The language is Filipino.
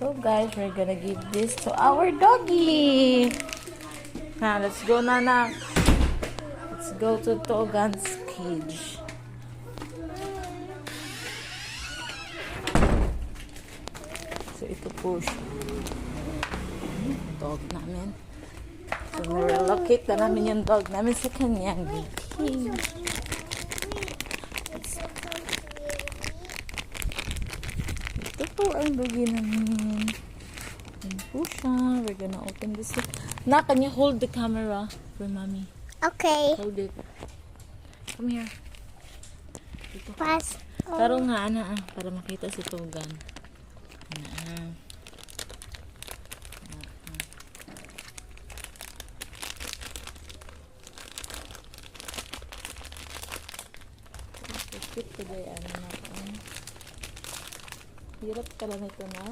So guys, we're gonna give this to our doggy. Now, let's go, Nana. Let's go to Togan's cage. So, ito po siya. Dog namin. So, nirelocate na namin yung dog namin sa kanyang cage. Ito po ang doggy namin. Yan po siya. We're gonna open this. Na, can you hold the camera for mommy? Okay. Hold it. Come here. Dito. Pass. Taro nga, ana, para makita si Togan. Ana. Hirap pala nito na.